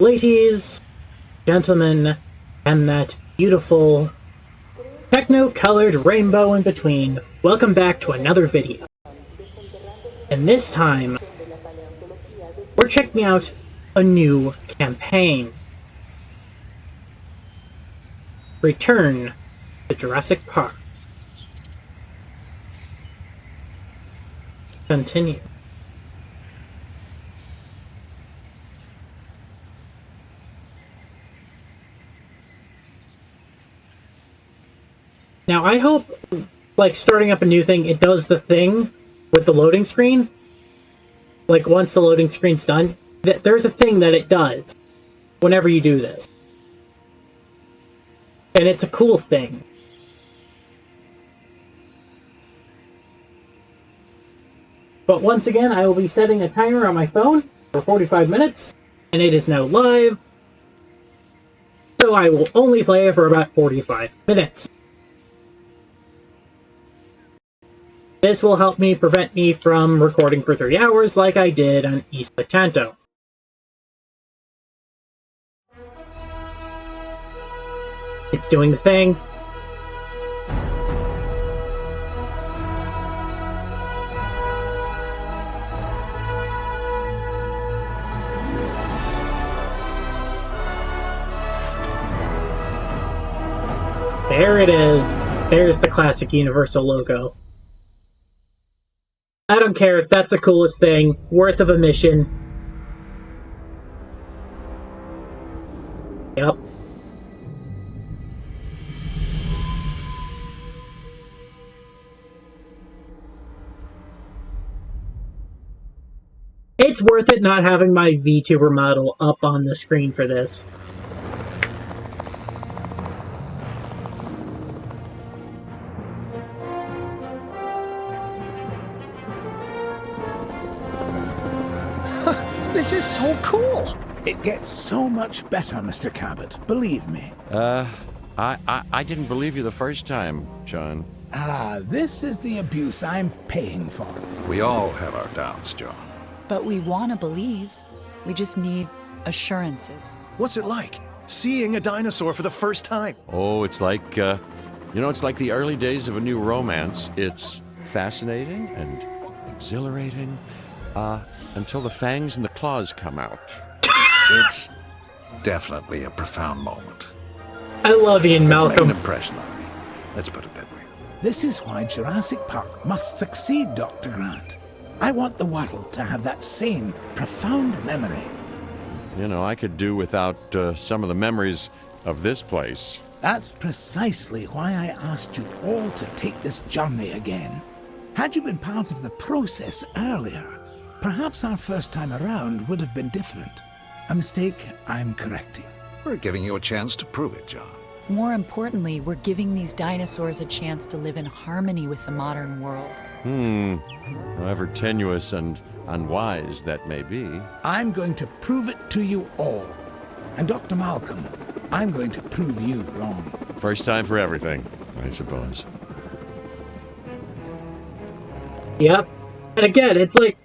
Ladies, gentlemen, and that beautiful techno-colored rainbow in between, welcome back to another video. And this time, we're checking out a new campaign. Return to Jurassic Park. Continue. Now, I hope, like, starting up a new thing, it does the thing with the loading screen. Like, once the loading screen's done, there's a thing that it does whenever you do this. And it's a cool thing. But once again, I will be setting a timer on my phone for 45 minutes, and it is now live. So I will only play for about 45 minutes. This will help me prevent me from recording for 3 hours like I did on Isla Tanto. It's doing the thing. There it is. There's the classic Universal logo. I don't care if that's the coolest thing, worth of a mission. Yep. It's worth it not having my VTuber model up on the screen for this. This is so cool! It gets so much better, Mr. Cabot, believe me. I didn't believe you the first time, John. This is the abuse I'm paying for. We all have our doubts, John. But we want to believe. We just need assurances. What's it like, seeing a dinosaur for the first time? Oh, it's like, it's like the early days of a new romance. It's fascinating and exhilarating, until the fangs and the claws come out. It's definitely a profound moment. I love Ian Made Malcolm. an impression on me. Let's put it that way. This is why Jurassic Park must succeed, Dr. Grant. I want the world to have that same profound memory. You know, I could do without some of the memories of this place. That's precisely why I asked you all to take this journey again. Had you been part of the process earlier, perhaps our first time around would have been different. A mistake I'm correcting. We're giving you a chance to prove it, John. More importantly, we're giving these dinosaurs a chance to live in harmony with the modern world. However tenuous and unwise that may be. I'm going to prove it to you all. And Dr. Malcolm, I'm going to prove you wrong. First time for everything, I suppose. Yep. And again, it's like,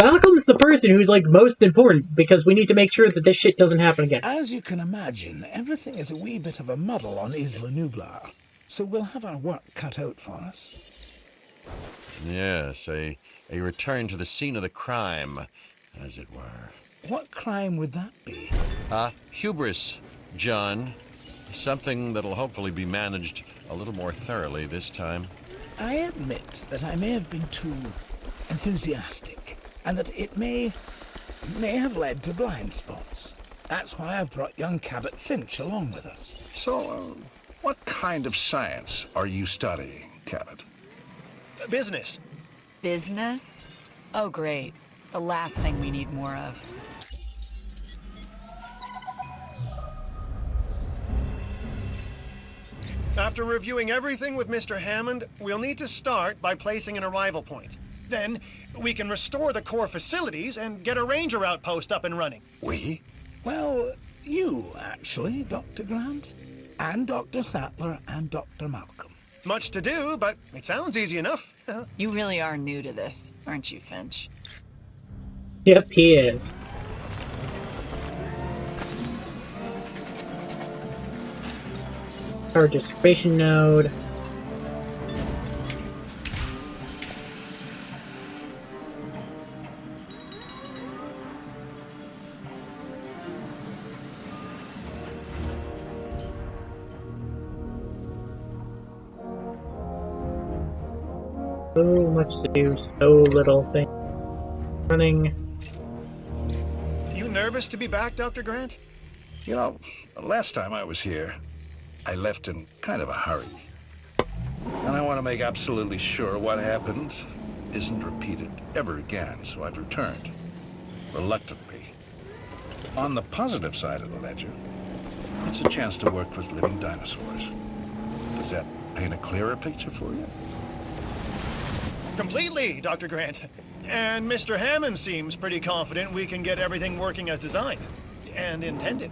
Malcolm's the person who's, like, most important, because we need to make sure that this shit doesn't happen again. As you can imagine, everything is a wee bit of a muddle on Isla Nublar, so we'll have our work cut out for us. Yes, a return to the scene of the crime, as it were. What crime would that be? Hubris, John. Something that'll hopefully be managed a little more thoroughly this time. I admit that I may have been too enthusiastic, and that it may have led to blind spots. That's why I've brought young Cabot Finch along with us. So, what kind of science are you studying, Cabot? Business. Business? Oh, great. The last thing we need more of. After reviewing everything with Mr. Hammond, we'll need to start by placing an arrival point. Then, we can restore the core facilities and get a ranger outpost up and running. We? Well, you, actually, Dr. Grant, and Dr. Sattler, and Dr. Malcolm. Much to do, but it sounds easy enough. You really are new to this, aren't you, Finch? Yep, he is. Power distribution node. So much to do, so little thing. Running. You nervous to be back, Dr. Grant? You know, last time I was here, I left in kind of a hurry. And I want to make absolutely sure what happened isn't repeated ever again, so I've returned. Reluctantly. On the positive side of the ledger, it's a chance to work with living dinosaurs. Does that paint a clearer picture for you? Completely, Dr. Grant. And Mr. Hammond seems pretty confident we can get everything working as designed and intended.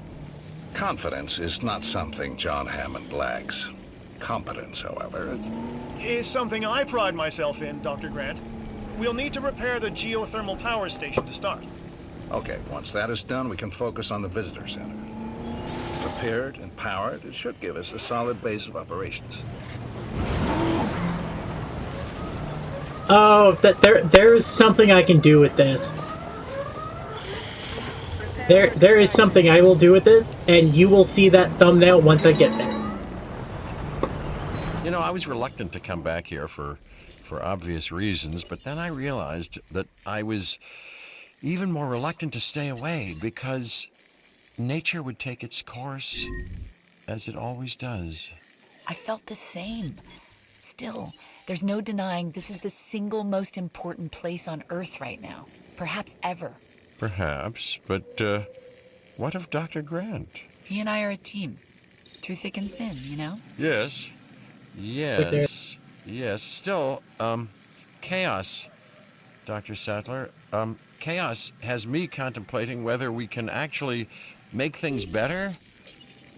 Confidence is not something John Hammond lacks. Competence, however, Is something I pride myself in, Dr. Grant. We'll need to repair the geothermal power station to start. okay, once that is done, we can focus on the visitor center. Repaired and powered, it should give us a solid base of operations. Oh, there is something I can do with this. There is something I will do with this, and you will see that thumbnail once I get there. You know, I was reluctant to come back here for obvious reasons, but then I realized that I was even more reluctant to stay away because nature would take its course as it always does. I felt the same. Still, there's no denying this is the single most important place on Earth right now. Perhaps ever. Perhaps, but what of Dr. Grant? He and I are a team. Through thick and thin, you know? Yes. Yes. Yes. Still, chaos, Dr. Sattler. Chaos has me contemplating whether we can actually make things better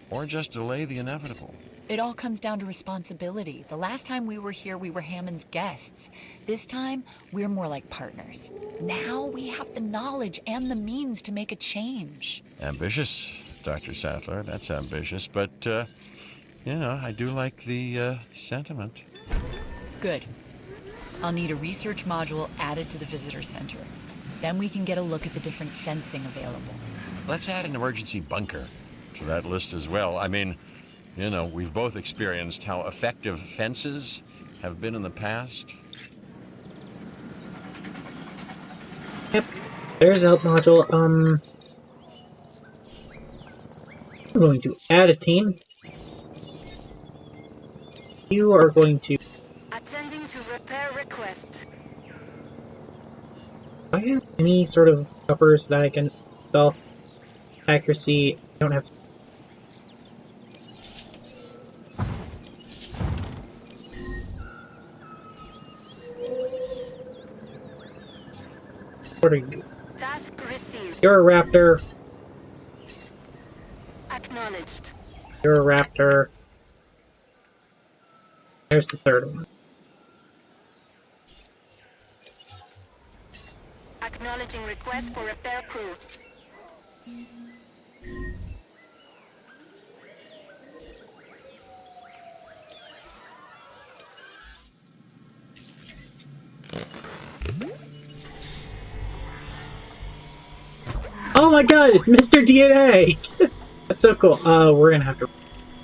or just delay the inevitable. It all comes down to responsibility. The last time we were here, we were Hammond's guests. This time, we're more like partners. Now we have the knowledge and the means to make a change. Ambitious, Dr. Sattler. That's ambitious, but, you know, I do like the sentiment. Good. I'll need a research module added to the visitor center. Then we can get a look at the different fencing available. Let's add an emergency bunker to that list as well. I mean, you know, we've both experienced how effective fences have been in the past. Yep. There's a help module. I'm going to add a team. You are going to... Attending to repair request. Do I have any sort of uppers that I can spell? Accuracy, I don't have... What are you? Task received. You're a raptor. Acknowledged. You're a raptor. There's the third one. Acknowledging request for repair crew. Oh my god, it's Mr. DNA! That's so cool. We're gonna have to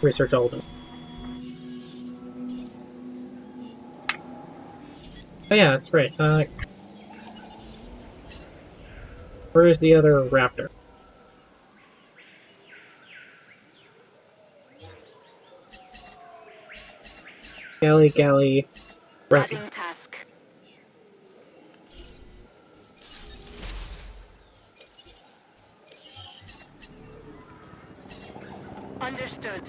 research all of them. Oh yeah, that's right. Where is the other raptor? Galley, raptor. Adding task. Understood.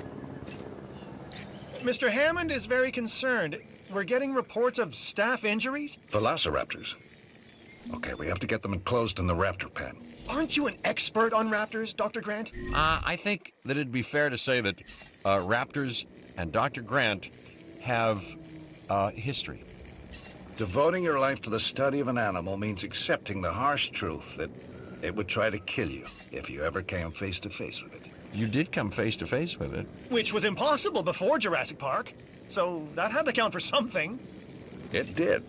Mr. Hammond is very concerned. We're getting reports of staff injuries. Velociraptors. Okay, we have to get them enclosed in the raptor pen. Aren't you an expert on raptors, Dr. Grant? I think that it'd be fair to say that raptors and Dr. Grant have history. Devoting your life to the study of an animal means accepting the harsh truth that it would try to kill you if you ever came face to face with it. you did come face to face with it. Which was impossible before Jurassic Park. So that had to count for something. It did.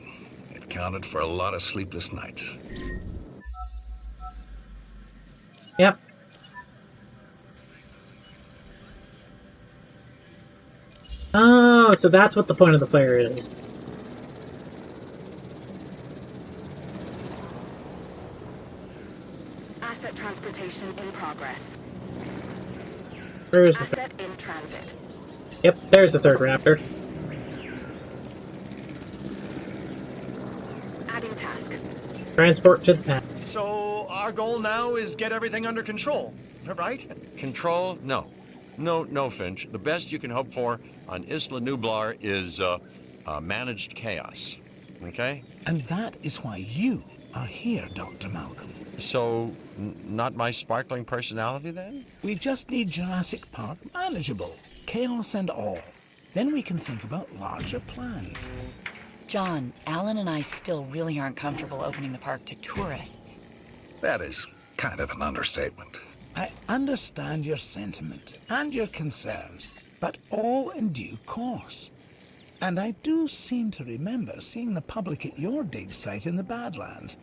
It counted for a lot of sleepless nights. Yep. Oh, so that's what the point of the player is. Asset transportation in progress. There's the Asset in transit. Yep, there's the third raptor. Adding task. Transport to the pad. So our goal now is get everything under control, right? Control? No. No, Finch. The best you can hope for on Isla Nublar is managed chaos. Okay? And that is why you are here, Dr. Malcolm. So, not my sparkling personality then? We just need Jurassic Park manageable, chaos and all. Then we can think about larger plans. John, Alan and I still really aren't comfortable opening the park to tourists. That is kind of an understatement. I understand your sentiment and your concerns, but all in due course. And I do seem to remember seeing the public at your dig site in the Badlands.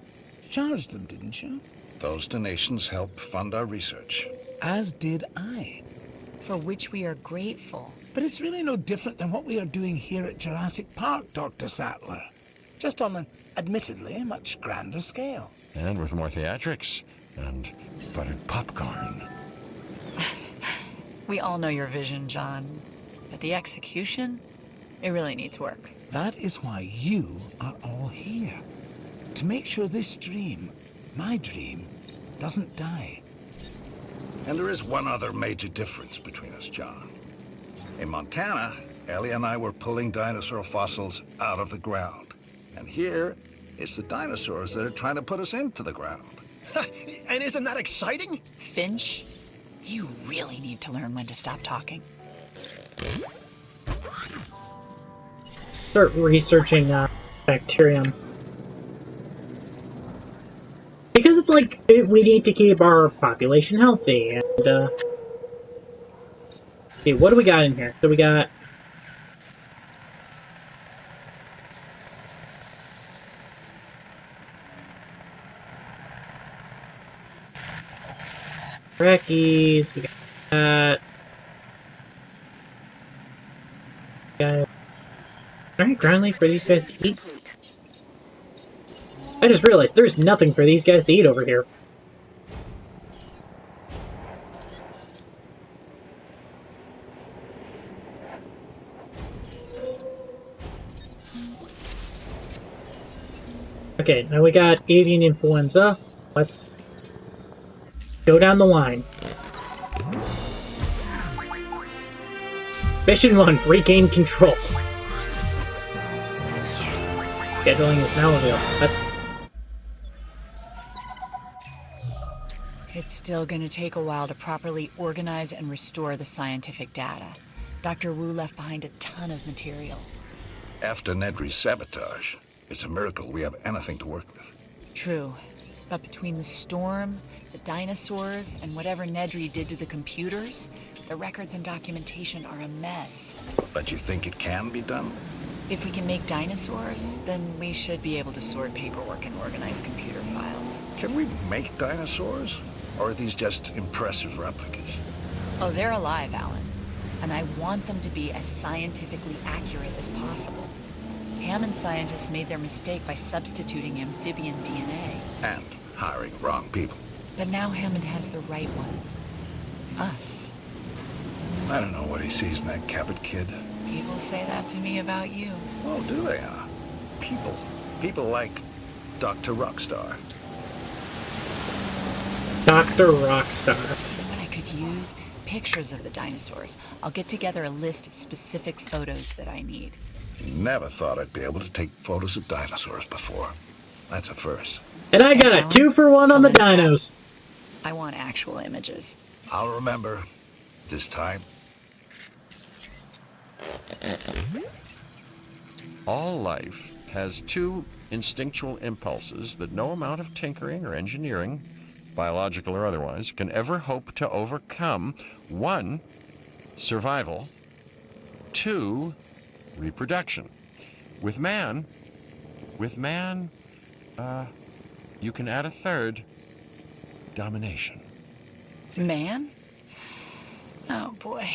Charged them, didn't you? Those donations help fund our research. As did I. For which we are grateful. But it's really no different than what we are doing here at Jurassic Park, Dr. Sattler. Just on an, admittedly, much grander scale. And with more theatrics and buttered popcorn. We all know your vision, John. But the execution, it really needs work. That is why you are all here. To make sure this dream, my dream, doesn't die. And there is one other major difference between us, John. In Montana, Ellie and I were pulling dinosaur fossils out of the ground. And here, it's the dinosaurs that are trying to put us into the ground. And isn't that exciting? Finch, you really need to learn when to stop talking. Start researching bacterium. Because it's like, we need to keep our population healthy, and, okay, what do we got in here? So we got... Brackies, we got that... Alright, ground leaf for these guys to eat. I just realized there's nothing for these guys to eat over here. Okay, now we got avian influenza. Let's go down the line. Mission 1, regain control. Scheduling is now available. That's... It's still going to take a while to properly organize and restore the scientific data. Dr. Wu left behind a ton of material. After Nedry's sabotage, it's a miracle we have anything to work with. True. But between the storm, the dinosaurs, and whatever Nedry did to the computers, the records and documentation are a mess. But you think it can be done? If we can make dinosaurs, then we should be able to sort paperwork and organize computer files. Can we make dinosaurs? Or are these just impressive replicas? Oh, they're alive, Alan. And I want them to be as scientifically accurate as possible. Hammond scientists made their mistake by substituting amphibian DNA. And hiring wrong people. But now Hammond has the right ones. Us. I don't know what he sees in that Cabot kid. People say that to me about you. Oh, do they, huh? People. People like Dr. Rockstar. Dr. Rockstar. What I could use? Pictures of the dinosaurs. I'll get together a list of specific photos that I need. Never thought I'd be able to take photos of dinosaurs before. That's a first. And I got a 2-for-1 on the dinos. I want actual images. I'll remember. This time. All life has two instinctual impulses that no amount of tinkering or engineering biological or otherwise, can ever hope to overcome 1, survival, 2, reproduction. With man, you can add a third, domination. Man? Oh boy.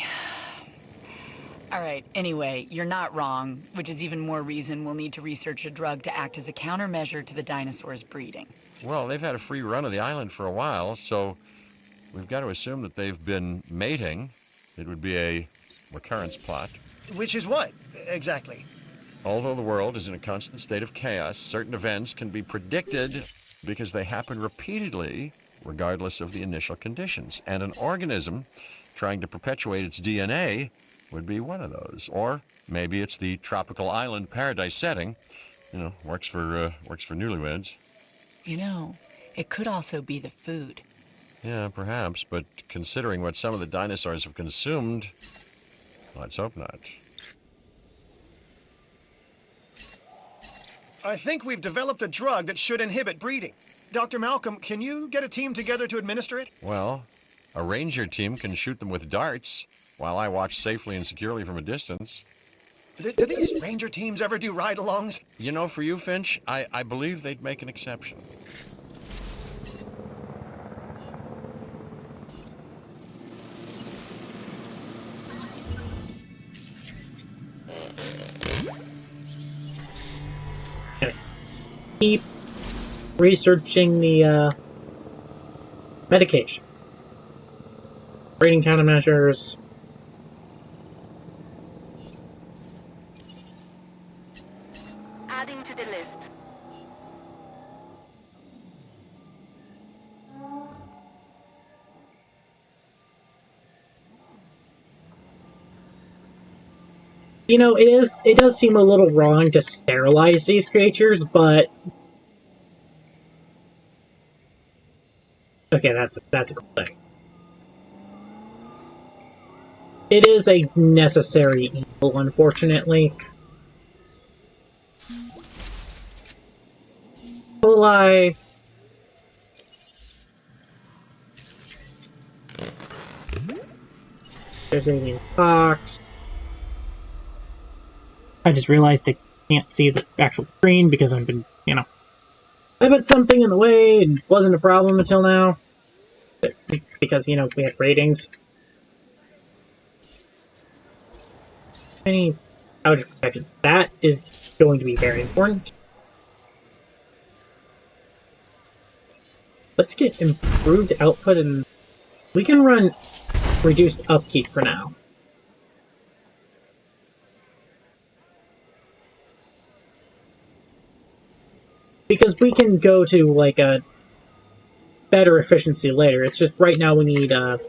All right, anyway, you're not wrong, which is even more reason we'll need to research a drug to act as a countermeasure to the dinosaurs' breeding. Well, they've had a free run of the island for a while, so we've got to assume that they've been mating. It would be a recurrence plot. Which is what, exactly? Although the world is in a constant state of chaos, certain events can be predicted because they happen repeatedly, regardless of the initial conditions. And an organism trying to perpetuate its DNA would be one of those. Or maybe it's the tropical island paradise setting. You know, works for newlyweds. You know, it could also be the food. Yeah, perhaps, but considering what some of the dinosaurs have consumed, let's hope not. I think we've developed a drug that should inhibit breeding. Dr. Malcolm, can you get a team together to administer it? Well, a ranger team can shoot them with darts, while I watch safely and securely from a distance. Do these ranger teams ever do ride-alongs? You know, for you, Finch, I believe they'd make an exception. Keep researching the medication. Breeding countermeasures. Adding to the list. You know, it does seem a little wrong to sterilize these creatures, but okay, that's a cool thing. It is a necessary evil, unfortunately. Coli. There's alien fox. I just realized I can't see the actual screen because I've been, you know, I put something in the way and it wasn't a problem until now. Because, you know, we have ratings. Any outage protection. That is going to be very important. Let's get improved output and we can run reduced upkeep for now. Because we can go to, like, a better efficiency later. It's just right now we need, you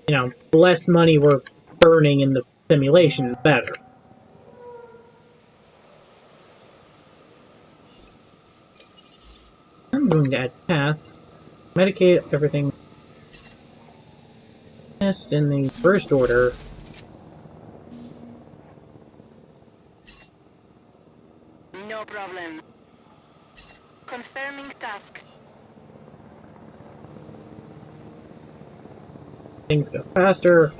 know, less money we're burning in the simulation, the better. I'm going to add tasks. Medicate everything. Test in the first order. No problem. Confirming task. Things go faster.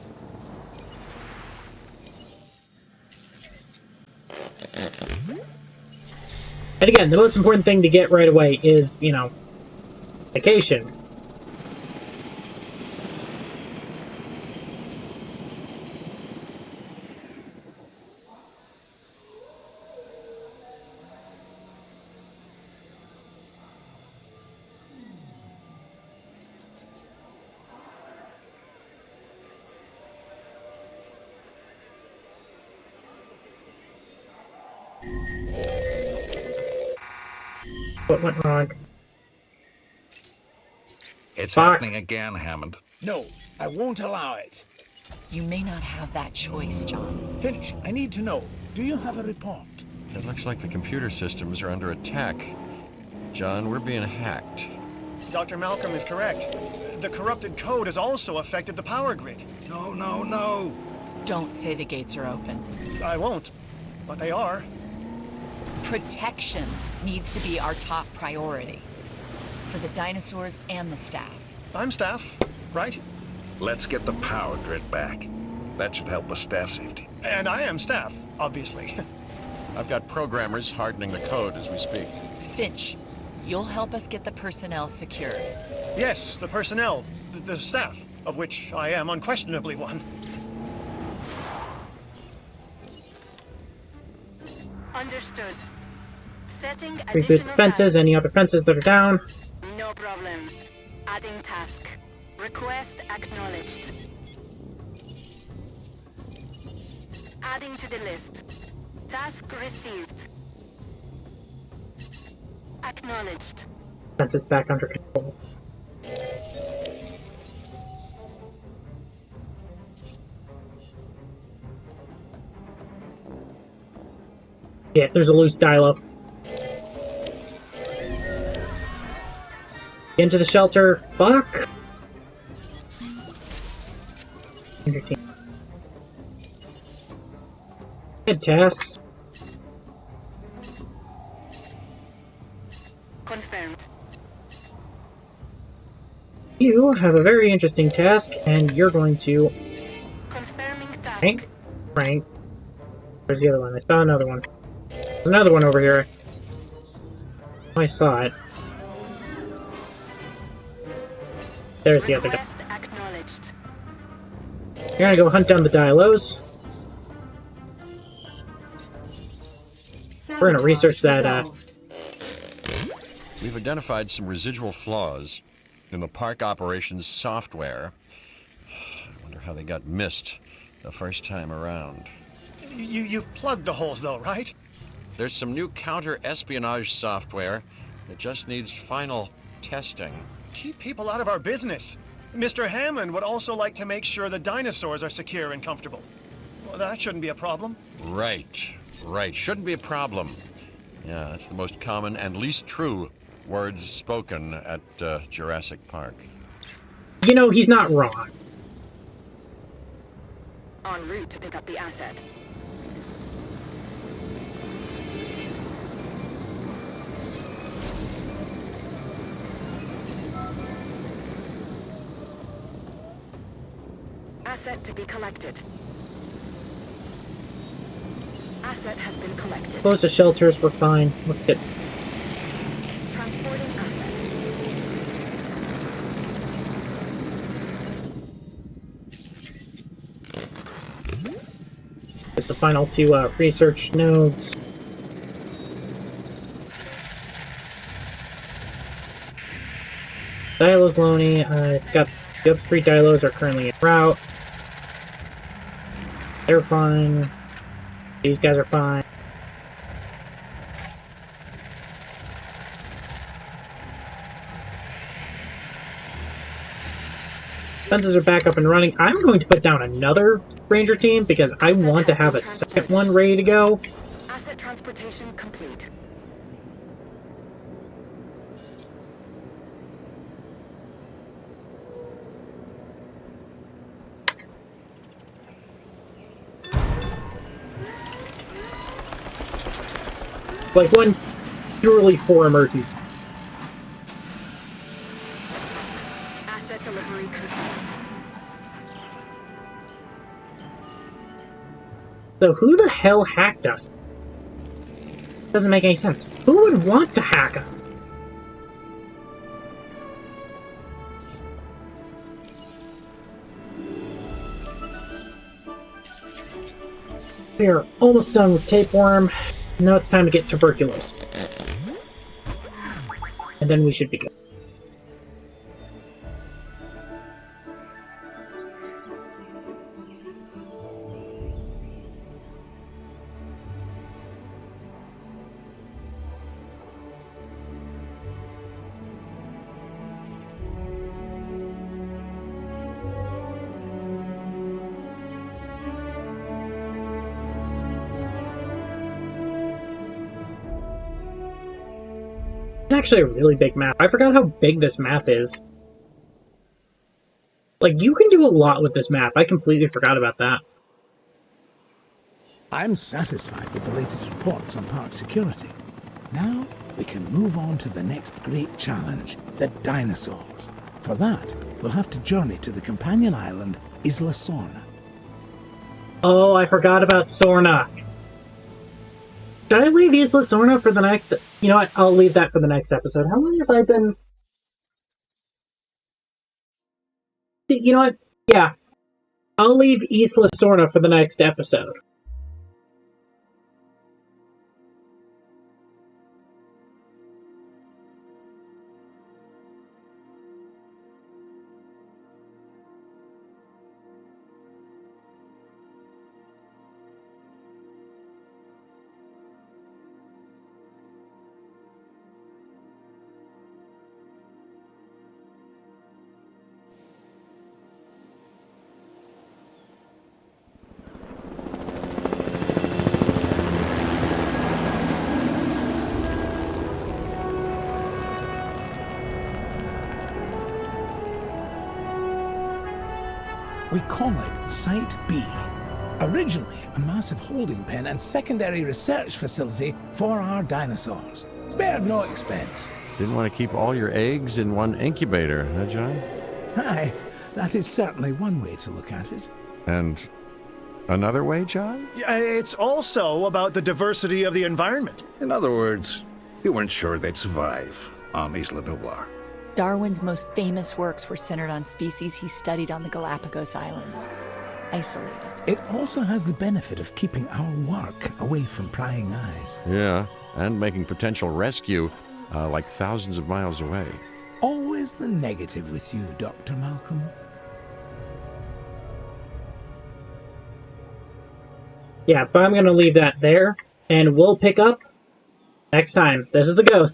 And again, the most important thing to get right away is, you know, vacation. What went wrong? It's Fuck. happening again, Hammond. No, I won't allow it. You may not have that choice, John. Finch, I need to know. Do you have a report? It looks like the computer systems are under attack. John, we're being hacked. Dr. Malcolm is correct. The corrupted code has also affected the power grid. No, no, no. Don't say the gates are open. I won't, but they are. Protection needs to be our top priority. for the dinosaurs and the staff. I'm staff, right? Let's get the power grid back. That should help with staff safety. And I am staff, obviously. I've got programmers hardening the code as we speak. Finch, you'll help us get the personnel secured. Yes, the personnel, the staff, of which I am unquestionably one. Understood. Setting Reboot the additional fences, any other fences that are down. task. No problem. Adding task. Request acknowledged. Adding to the list. Task received. Acknowledged. Fences back under control. Yeah, there's a loose dial-up. Into the shelter. Fuck! Head tasks. Confirmed. You have a very interesting task, and you're going to... Confirming task. Frank. Where's the other one? I saw another one. There's another one over here. I saw it. There's the other guy. Request acknowledged. You're gonna go hunt down the Dialos. We're gonna research that, We've identified some residual flaws in the park operations software. I wonder how they got missed the first time around. You've plugged the holes, though, right? There's some new counter-espionage software that just needs final testing. Keep people out of our business. Mr. Hammond would also like to make sure the dinosaurs are secure and comfortable. Well, that shouldn't be a problem. Right. Shouldn't be a problem. Yeah, that's the most common and least true words spoken at Jurassic Park. You know, he's not wrong. En route to pick up the asset. Asset to be collected. Asset has been collected. Close the shelters, we're fine. Look at... Transporting asset. Get the final two research nodes. Dialos Loney, it's got the other 3 Dialos are currently en route. They're fine. These guys are fine. Fences are back up and running. I'm going to put down another ranger team because I want to have a second one ready to go. Asset transportation complete. Like one purely for emergency. Asset delivery confirmed. So who the hell hacked us? Doesn't make any sense. Who would want to hack us? We are almost done with tapeworm. Now it's time to get tuberculosis. And then we should be good. It's actually a really big map. I forgot how big this map is. Like, you can do a lot with this map. I completely forgot about that. I'm satisfied with the latest reports on park security. Now we can move on to the next great challenge, the dinosaurs. For that, we'll have to journey to the companion island, Isla Sorna. Oh, I forgot about Sorna. Should I leave Isla Sorna for the next... You know what? I'll leave that for the next episode. How long have I been... You know what? Yeah. I'll leave Isla Sorna for the next episode. We call it Site B. Originally a massive holding pen and secondary research facility for our dinosaurs. Spared no expense. Didn't want to keep all your eggs in one incubator, huh, John? Aye, that is certainly one way to look at it. And another way, John? Yeah, it's also about the diversity of the environment. In other words, you weren't sure they'd survive on Isla Nublar. Darwin's most famous works were centered on species he studied on the Galapagos Islands. Isolated. It also has the benefit of keeping our work away from prying eyes. Yeah, and making potential rescue like thousands of miles away. Always the negative with you, Dr. Malcolm. Yeah, but I'm going to leave that there, and we'll pick up next time. This is The Ghost.